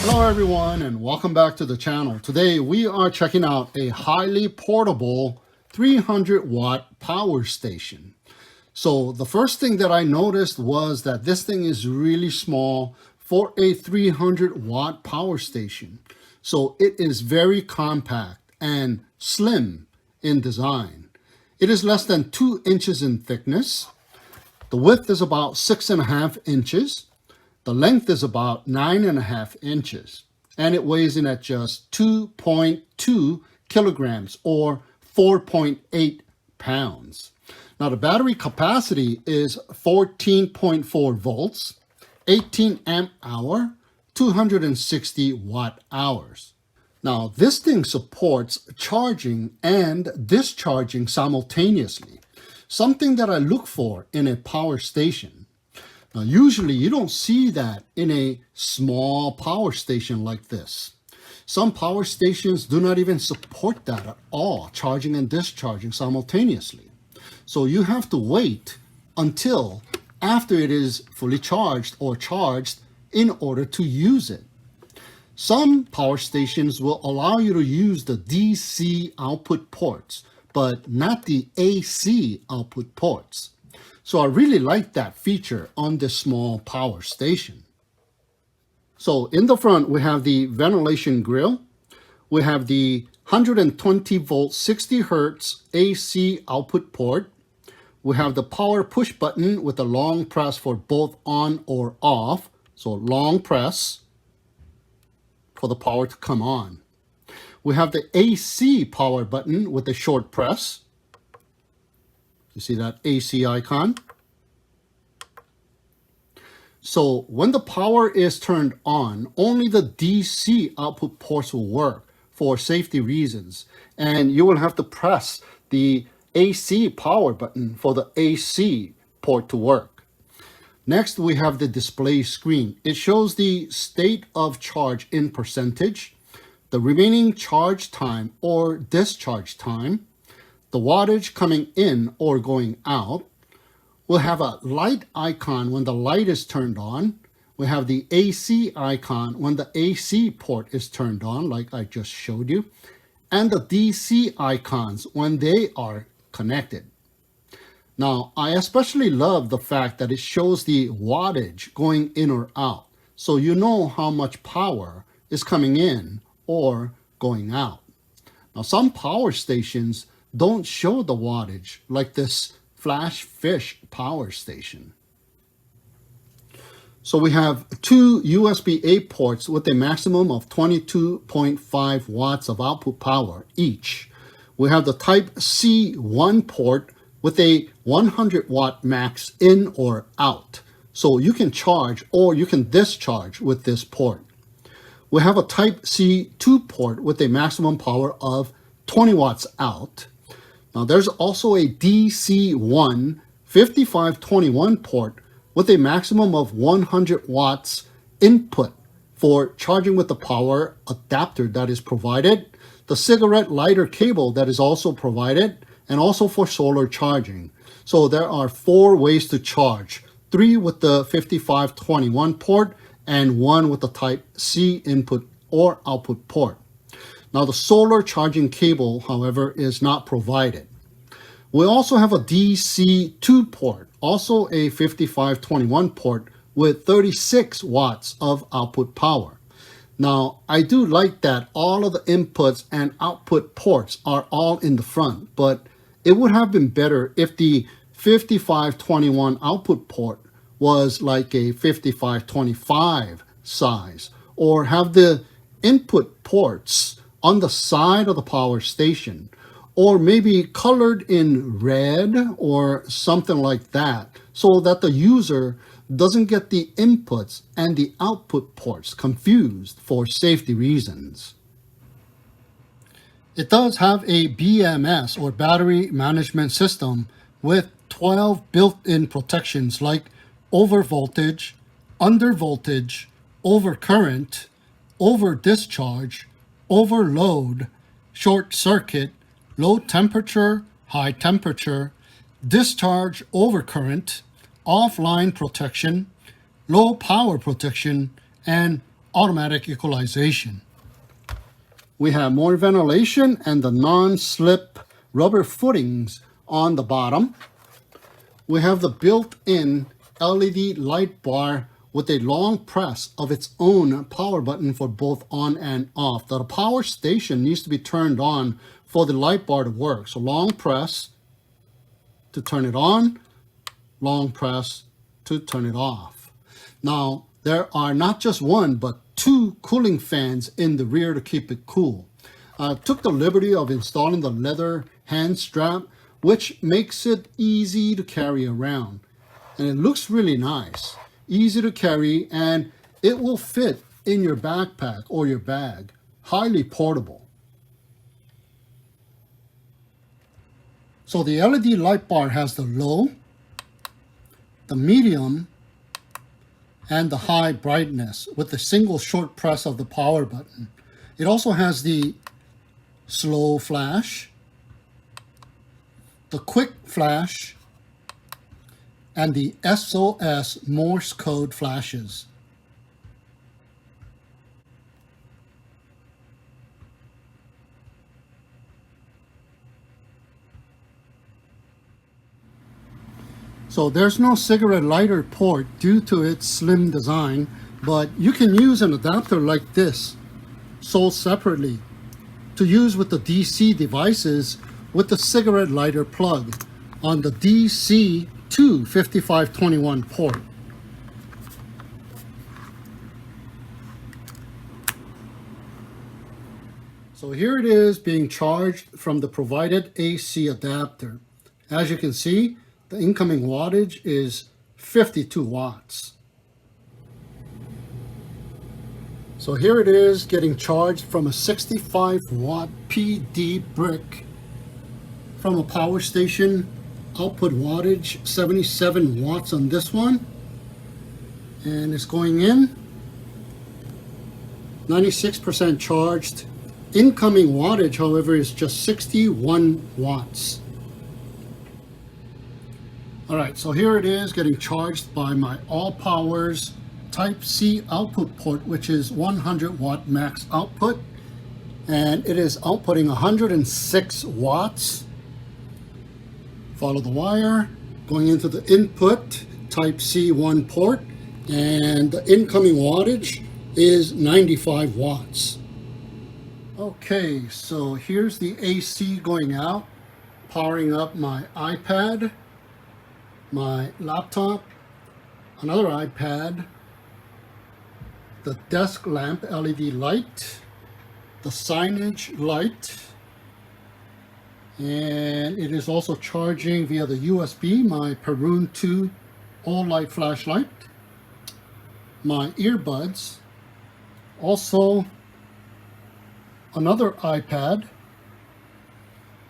Hello everyone and welcome back to the channel. Today we are checking out a highly portable 300 watt power station. So the first thing that I noticed was that this thing is really small for a 300 watt power station. So it is very compact and slim in design. It is less than 2 inches in thickness. The width is about 6.5 inches. The length is about 9.5 inches, and it weighs in at just 2.2 kilograms or 4.8 pounds. Now the battery capacity is 14.4 volts, 18 amp hour, 260 watt hours. Now this thing supports charging and discharging simultaneously, something that I look for in a power station. Now, usually you don't see that in a small power station like this. Some power stations do not even support that at all, charging and discharging simultaneously. So you have to wait until after it is fully charged or charged in order to use it. Some power stations will allow you to use the DC output ports, but not the AC output ports. So I really like that feature on this small power station. So in the front, we have the ventilation grill. We have the 120 volt 60 hertz AC output port. We have the power push button with a long press for both on or off. So long press for the power to come on. We have the AC power button with a short press. You see that AC icon? So when the power is turned on, only the DC output ports will work for safety reasons. And you will have to press the AC power button for the AC port to work. Next, we have the display screen. It shows the state of charge in percentage, the remaining charge time or discharge time, the wattage coming in or going out. We'll have a light icon when the light is turned on. We have the AC icon when the AC port is turned on, like I just showed you, and the DC icons when they are connected. Now, I especially love the fact that it shows the wattage going in or out, so you know how much power is coming in or going out. Now, some power stations don't show the wattage, like this Flash Fish power station. So we have two USB-A ports with a maximum of 22.5 watts of output power each. We have the Type C1 port with a 100 watt max in or out. So you can charge or you can discharge with this port. We have a Type C2 port with a maximum power of 20 watts out. Now there's also a DC1 5521 port with a maximum of 100 watts input for charging with the power adapter that is provided, the cigarette lighter cable that is also provided, and also for solar charging. So there are 4 ways to charge, 3 with the 5521 port and 1 with the Type C input or output port. Now the solar charging cable, however, is not provided. We also have a DC2 port, also a 5521 port with 36 watts of output power. Now, I do like that all of the inputs and output ports are all in the front, but it would have been better if the 5521 output port was like a 5525 size, or have the input ports on the side of the power station, or maybe colored in red or something like that, so that the user doesn't get the inputs and the output ports confused for safety reasons. It does have a BMS or battery management system with 12 built-in protections like over voltage, under voltage, over current, over discharge, overload, short circuit, low temperature, high temperature, discharge overcurrent, offline protection, low power protection, and automatic equalization. We have more ventilation and the non-slip rubber footings on the bottom. We have the built-in LED light bar with a long press of its own power button for both on and off. The power station needs to be turned on for the light bar to work. So long press to turn it on, long press to turn it off. Now, there are not just one, but two cooling fans in the rear to keep it cool. I took the liberty of installing the leather hand strap, which makes it easy to carry around. And it looks really nice, easy to carry, and it will fit in your backpack or your bag. Highly portable. So the LED light bar has the low, the medium, and the high brightness with a single short press of the power button. It also has the slow flash, the quick flash, and the SOS Morse code flashes. So there's no cigarette lighter port due to its slim design, but you can use an adapter like this, sold separately, to use with the DC devices with the cigarette lighter plug on the DC to 5521 port. So here it is being charged from the provided AC adapter. As you can see, the incoming wattage is 52 watts. So here it is getting charged from a 65 watt PD brick from a power station. Output wattage 77 watts on this one, and it's going in 96% charged. Incoming wattage, however, is just 61 watts. All right, so here it is getting charged by my all powers Type C output port, which is 100 watt max output, and it is outputting 106 watts. Follow the wire going into the input Type C1 port, and the incoming wattage is 95 watts. Okay, so here's the AC going out, powering up my iPad, my laptop, another iPad, the desk lamp LED light, the signage light, and it is also charging via the USB my Perun 2 OLED flashlight, my earbuds, also another iPad,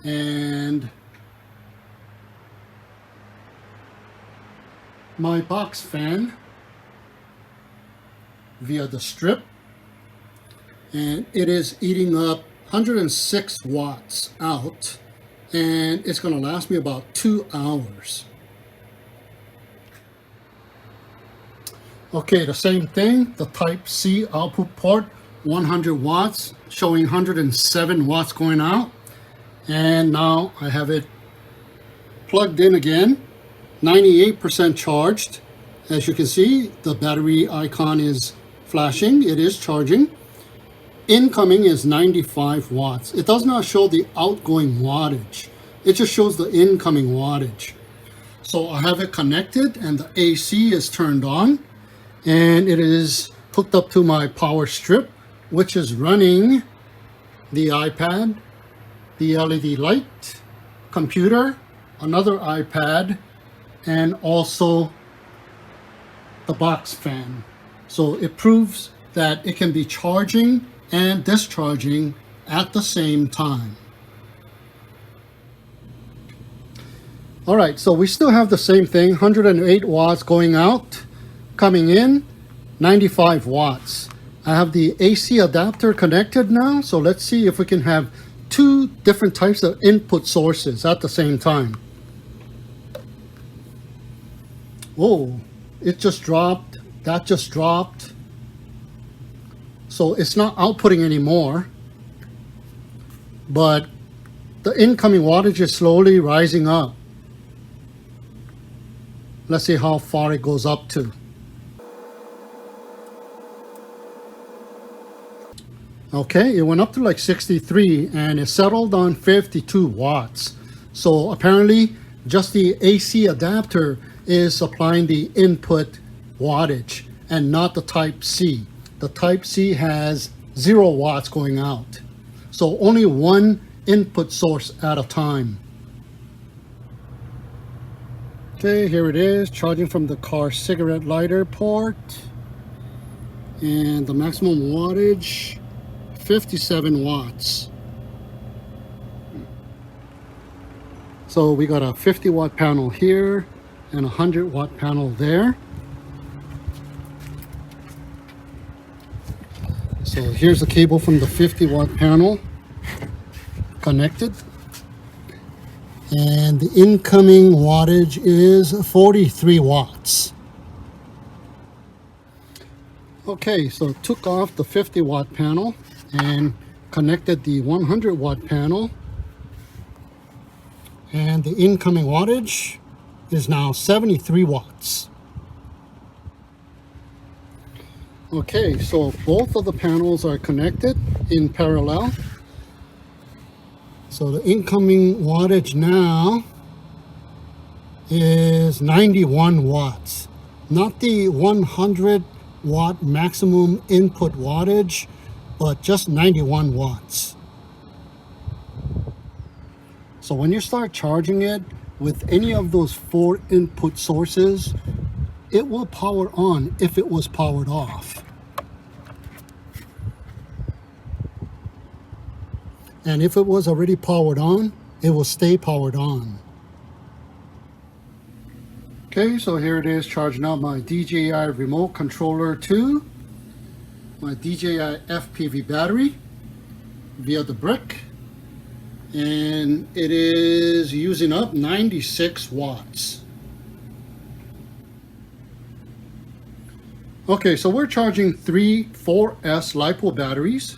and my box fan via the strip, and it is eating up 106 watts out, and it's going to last me about 2 hours. Okay, the same thing, the Type C output port, 100 watts, showing 107 watts going out, and now I have it plugged in again, 98% charged. As you can see, the battery icon is flashing. It is charging. Incoming is 95 watts. It does not show the outgoing wattage. It just shows the incoming wattage. So I have it connected and the AC is turned on, and it is hooked up to my power strip, which is running the iPad, the LED light, computer, another iPad, and also the box fan. So it proves that it can be charging and discharging at the same time. All right, so we still have the same thing, 108 watts going out, coming in 95 watts. I have the AC adapter connected now, so let's see if we can have two different types of input sources at the same time. Whoa, it just dropped, that just dropped. So it's not outputting anymore, but the incoming wattage is slowly rising up. Let's see how far it goes up to. Okay, it went up to like 63 and it settled on 52 watts. So apparently just the AC adapter is supplying the input wattage and not the Type C. The Type C has 0 watts going out. So only one input source at a time. Okay, here it is, charging from the car cigarette lighter port. And the maximum wattage, 57 watts. So we got a 50 watt panel here and a 100 watt panel there. So here's the cable from the 50 watt panel connected. And the incoming wattage is 43 watts. Okay, so took off the 50 watt panel and connected the 100 watt panel. And the incoming wattage is now 73 watts. Okay, so both of the panels are connected in parallel. So the incoming wattage now is 91 watts. Not the 100 watt maximum input wattage, but just 91 watts. So when you start charging it with any of those 4 input sources, it will power on if it was powered off. And if it was already powered on, it will stay powered on. Okay, so here it is, charging up my DJI remote controller to my DJI FPV battery via the brick. And it is using up 96 watts. Okay, so we're charging 3 4S Lipo batteries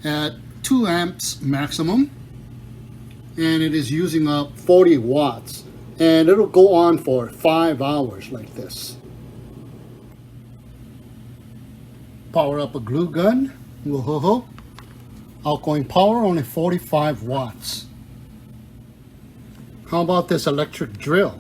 at 2 amps maximum, and it is using up 40 watts, and it'll go on for 5 hours like this. Power up a glue gun. Whoa-ho-ho. Outgoing power only 45 watts. How about this electric drill?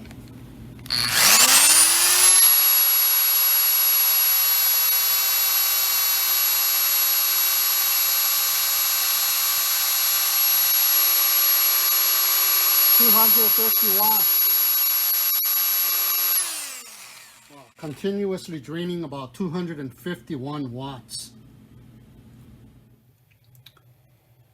Wow. Continuously draining about 251 watts.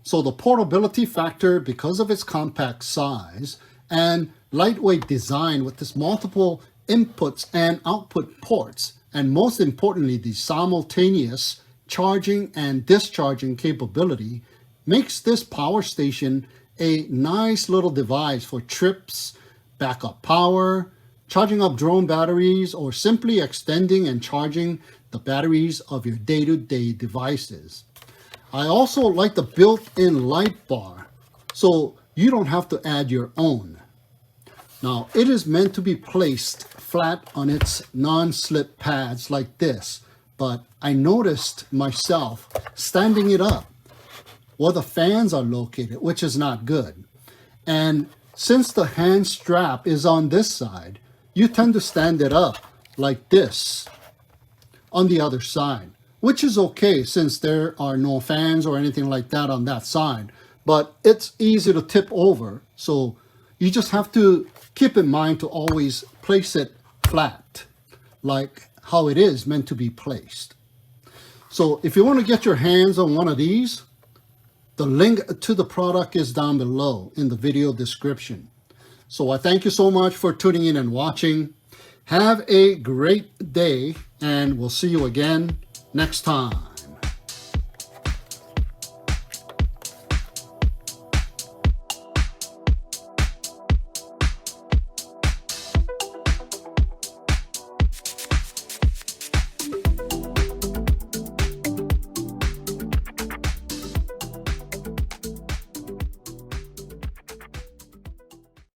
So the portability factor, because of its compact size and lightweight design with this multiple inputs and output ports, and most importantly the simultaneous charging and discharging capability, makes this power station a nice little device for trips, backup power, charging up drone batteries, or simply extending and charging the batteries of your day-to-day devices. I also like the built-in light bar, so you don't have to add your own. Now, it is meant to be placed flat on its non-slip pads like this, but I noticed myself standing it up where the fans are located, which is not good. And since the hand strap is on this side, you tend to stand it up like this on the other side, which is okay since there are no fans or anything like that on that side, but it's easy to tip over. So you just have to keep in mind to always place it flat, like how it is meant to be placed. So if you want to get your hands on one of these, the link to the product is down below in the video description. So I thank you so much for tuning in and watching. Have a great day, and we'll see you again next time.